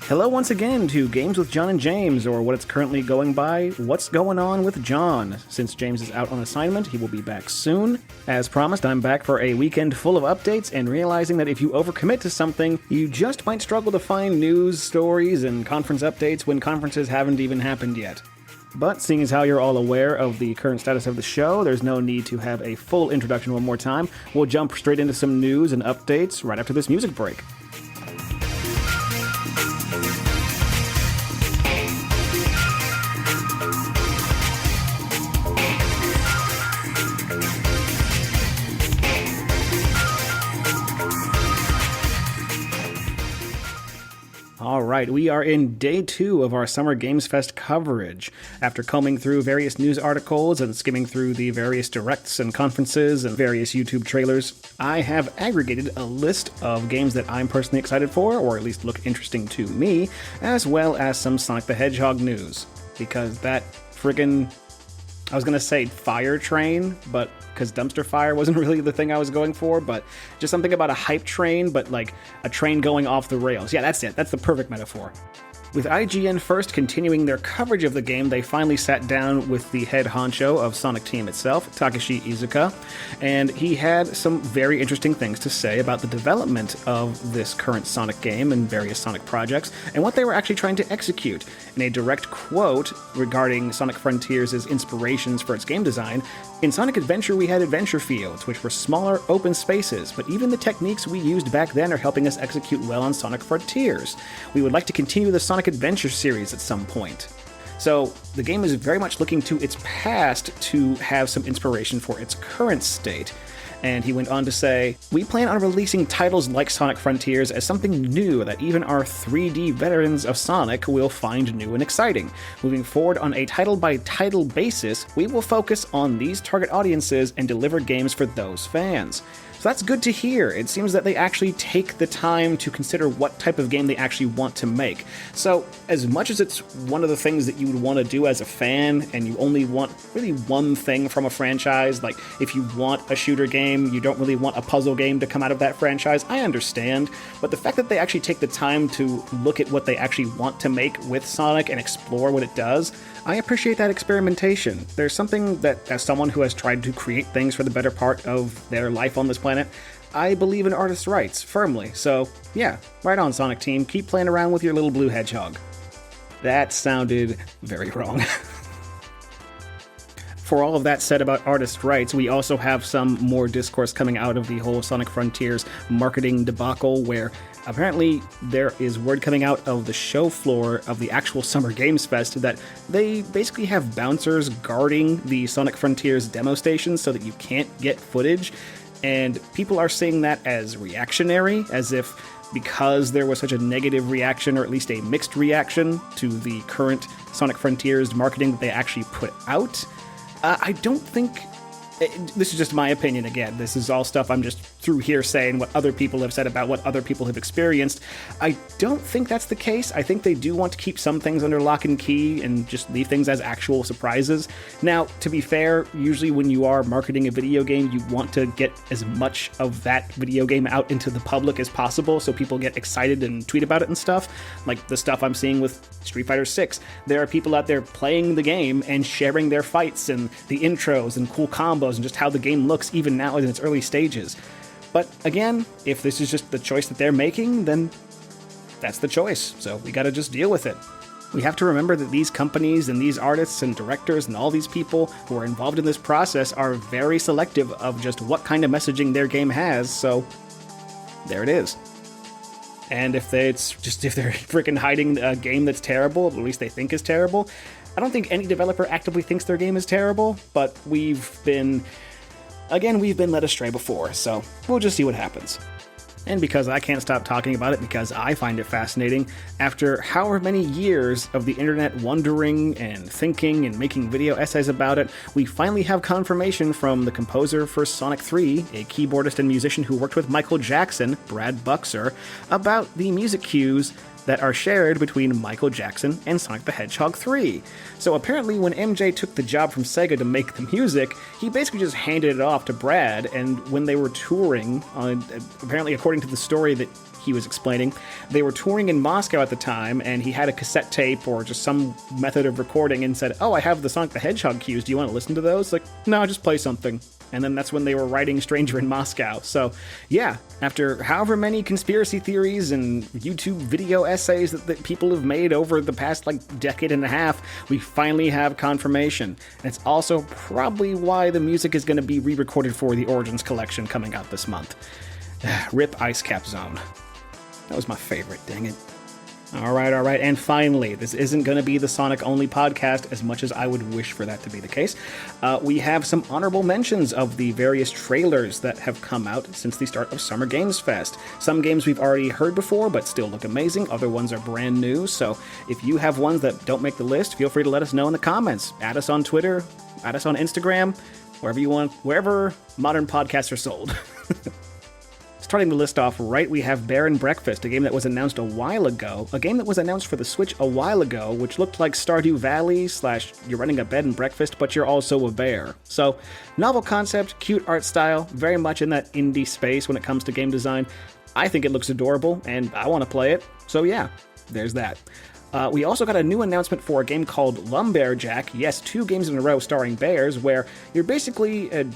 Hello once again to Games with John and James, or what it's currently going by, What's Going On with John. Since James is out on assignment, he will be back soon. As promised, I'm back for a weekend full of updates, and realizing that if you overcommit to something, you just might struggle to find news, stories, and conference updates when conferences haven't even happened yet. But seeing as how you're all aware of the current status of the show, there's no need to have a full introduction one more time. We'll jump straight into some news and updates right after this music break. Alright, we are in day 2 of our Summer Games Fest coverage. After combing through various news articles and skimming through the various directs and conferences and various YouTube trailers, I have aggregated a list of games that I'm personally excited for, or at least look interesting to me, as well as some Sonic the Hedgehog news. Because that friggin', I was gonna say fire train, but because dumpster fire wasn't really the thing I was going for, but just something about a hype train, but like a train going off the rails. Yeah, that's it. That's the perfect metaphor. With IGN first continuing their coverage of the game, they finally sat down with the head honcho of Sonic Team itself, Takeshi Iizuka, and he had some very interesting things to say about the development of this current Sonic game and various Sonic projects, and what they were actually trying to execute. In a direct quote regarding Sonic Frontiers' inspirations for its game design, "In Sonic Adventure we had adventure fields, which were smaller, open spaces, but even the techniques we used back then are helping us execute well on Sonic Frontiers. We would like to continue the Sonic Adventure series at some point." So the game is very much looking to its past to have some inspiration for its current state. And he went on to say, "We plan on releasing titles like Sonic Frontiers as something new that even our 3D veterans of Sonic will find new and exciting. Moving forward on a title-by-title basis, we will focus on these target audiences and deliver games for those fans." So that's good to hear. It seems that they actually take the time to consider what type of game they actually want to make. So as much as it's one of the things that you would want to do as a fan, and you only want really one thing from a franchise, like if you want a shooter game, you don't really want a puzzle game to come out of that franchise, I understand. But the fact that they actually take the time to look at what they actually want to make with Sonic and explore what it does, I appreciate that experimentation. There's something that, as someone who has tried to create things for the better part of their life on this planet, I believe in artists' rights, firmly. So, yeah, right on, Sonic Team. Keep playing around with your little blue hedgehog. That sounded very wrong. For all of that said about artists' rights, we also have some more discourse coming out of the whole Sonic Frontiers marketing debacle, where apparently there is word coming out of the show floor of the actual Summer Games Fest that they basically have bouncers guarding the Sonic Frontiers demo stations so that you can't get footage, and people are seeing that as reactionary, as if because there was such a negative reaction, or at least a mixed reaction, to the current Sonic Frontiers marketing that they actually put out. I don't think... This is just my opinion again. This is all stuff I'm just through here saying what other people have said about what other people have experienced. I don't think that's the case. I think they do want to keep some things under lock and key and just leave things as actual surprises. Now, to be fair, usually when you are marketing a video game, you want to get as much of that video game out into the public as possible so people get excited and tweet about it and stuff. Like the stuff I'm seeing with Street Fighter 6. There are people out there playing the game and sharing their fights and the intros and cool combos and just how the game looks even now in its early stages. But again, if this is just the choice that they're making, then that's the choice, so we gotta just deal with it. We have to remember that these companies and these artists and directors and all these people who are involved in this process are very selective of just what kind of messaging their game has, so there it is. And if they're freaking hiding a game that's terrible, at least they think is terrible, I don't think any developer actively thinks their game is terrible, but we've been led astray before, so we'll just see what happens. And because I can't stop talking about it because I find it fascinating, after however many years of the internet wondering and thinking and making video essays about it, we finally have confirmation from the composer for Sonic 3, a keyboardist and musician who worked with Michael Jackson, Brad Buxer, about the music cues that are shared between Michael Jackson and Sonic the Hedgehog 3. So apparently when MJ took the job from Sega to make the music, he basically just handed it off to Brad, and when they were touring, apparently according to the story that he was explaining, they were touring in Moscow at the time, and he had a cassette tape or just some method of recording and said, "Oh, I have the Sonic the Hedgehog cues, do you want to listen to those?" Like, "No, just play something." And then that's when they were writing Stranger in Moscow. So, yeah, after however many conspiracy theories and YouTube video essays that people have made over the past, decade and a half, we finally have confirmation. And it's also probably why the music is going to be re-recorded for the Origins collection coming out this month. Rip Ice Cap Zone. That was my favorite, dang it. All right, and finally, this isn't going to be the Sonic-only podcast, as much as I would wish for that to be the case. We have some honorable mentions of the various trailers that have come out since the start of Summer Games Fest. Some games we've already heard before, but still look amazing. Other ones are brand new, so if you have ones that don't make the list, feel free to let us know in the comments. Add us on Twitter, add us on Instagram, wherever you want, wherever modern podcasts are sold. Starting the list off right, we have Bear and Breakfast, a game that was announced a while ago, a game that was announced for the Switch a while ago, which looked like Stardew Valley / you're running a bed and breakfast, but you're also a bear. So, novel concept, cute art style, very much in that indie space when it comes to game design. I think it looks adorable, and I want to play it, so yeah, there's that. We also got a new announcement for a game called Lumberjack. Yes, 2 games in a row starring bears, where you're basically an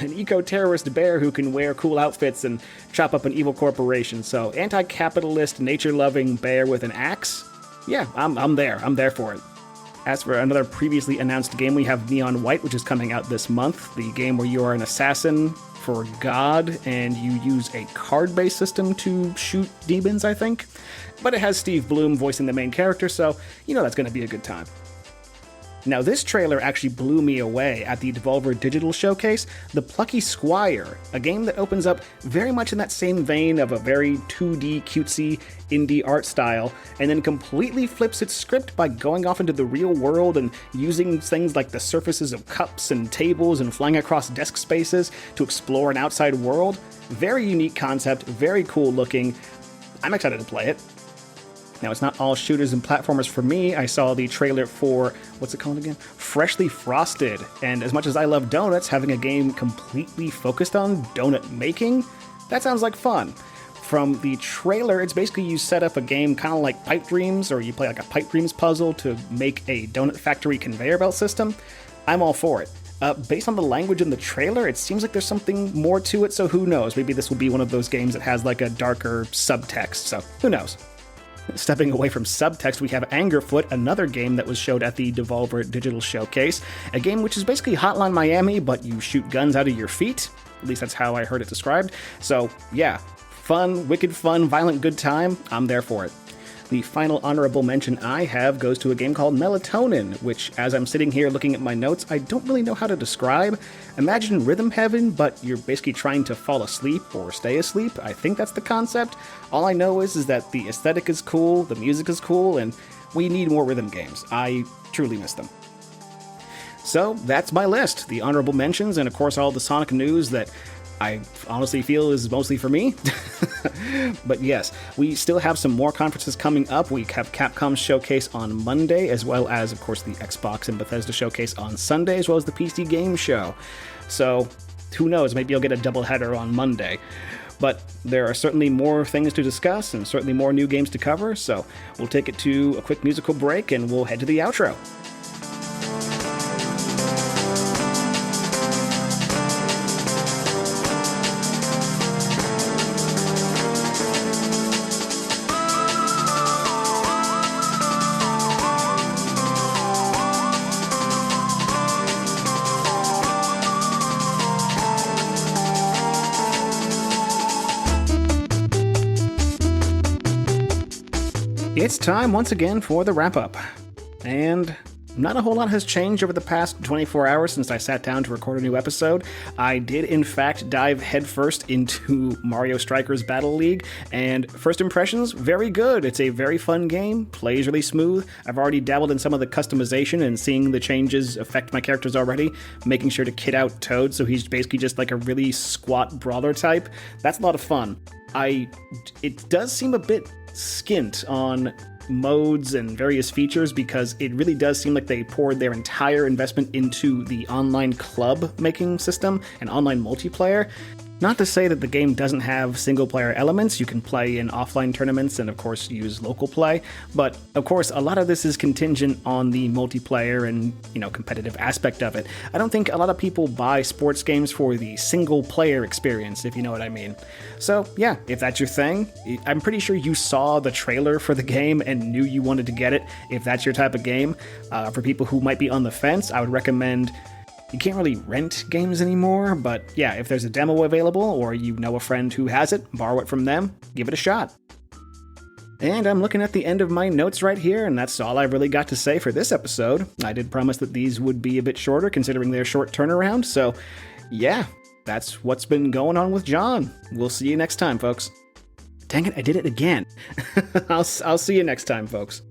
eco-terrorist bear who can wear cool outfits and chop up an evil corporation. So, anti-capitalist, nature-loving bear with an axe? Yeah, I'm there. I'm there for it. As for another previously announced game, we have Neon White, which is coming out this month. The game where you are an assassin for God, and you use a card-based system to shoot demons, I think. But it has Steve Bloom voicing the main character, so you know that's going to be a good time. Now, this trailer actually blew me away at the Devolver Digital Showcase, The Plucky Squire, a game that opens up very much in that same vein of a very 2D, cutesy, indie art style, and then completely flips its script by going off into the real world and using things like the surfaces of cups and tables and flying across desk spaces to explore an outside world. Very unique concept, very cool looking. I'm excited to play it. Now, it's not all shooters and platformers for me. I saw the trailer for, what's it called again? Freshly Frosted. And as much as I love donuts, having a game completely focused on donut making, that sounds like fun. From the trailer, it's basically you set up a game kind of like Pipe Dreams, or you play like a Pipe Dreams puzzle to make a donut factory conveyor belt system. I'm all for it. Based on the language in the trailer, it seems like there's something more to it, so who knows? Maybe this will be one of those games that has like a darker subtext, so who knows? Stepping away from subtext, we have Angerfoot, another game that was showed at the Devolver Digital Showcase. A game which is basically Hotline Miami, but you shoot guns out of your feet. At least that's how I heard it described. So, yeah, fun, wicked fun, violent good time. I'm there for it. The final honorable mention I have goes to a game called Melatonin, which, as I'm sitting here looking at my notes, I don't really know how to describe. Imagine Rhythm Heaven, but you're basically trying to fall asleep or stay asleep. I think that's the concept. All I know is that the aesthetic is cool, the music is cool, and we need more rhythm games. I truly miss them. So, that's my list. The honorable mentions, and of course all the Sonic news that I honestly feel is mostly for me. But yes, we still have some more conferences coming up. We have Capcom's showcase on Monday, as well as, of course, the Xbox and Bethesda showcase on Sunday, as well as the PC Game Show. So, who knows, maybe you'll get a doubleheader on Monday. But there are certainly more things to discuss and certainly more new games to cover, so we'll take it to a quick musical break and we'll head to the outro. It's time once again for the wrap-up, and not a whole lot has changed over the past 24 hours since I sat down to record a new episode. I did, in fact, dive headfirst into Mario Strikers Battle League, and first impressions, very good. It's a very fun game, plays really smooth. I've already dabbled in some of the customization and seeing the changes affect my characters already, making sure to kit out Toad so he's basically just like a really squat brawler type. That's a lot of fun. It does seem a bit skint on modes and various features because it really does seem like they poured their entire investment into the online club making system and online multiplayer. Not to say that the game doesn't have single-player elements. You can play in offline tournaments and, of course, use local play. But, of course, a lot of this is contingent on the multiplayer and, competitive aspect of it. I don't think a lot of people buy sports games for the single-player experience, if you know what I mean. So, yeah, if that's your thing, I'm pretty sure you saw the trailer for the game and knew you wanted to get it. If that's your type of game, for people who might be on the fence, I would recommend... You can't really rent games anymore, but yeah, if there's a demo available or you know a friend who has it, borrow it from them, give it a shot. And I'm looking at the end of my notes right here, and that's all I've really got to say for this episode. I did promise that these would be a bit shorter considering their short turnaround, so yeah, that's what's been going on with John. We'll see you next time, folks. Dang it, I did it again. I'll see you next time, folks.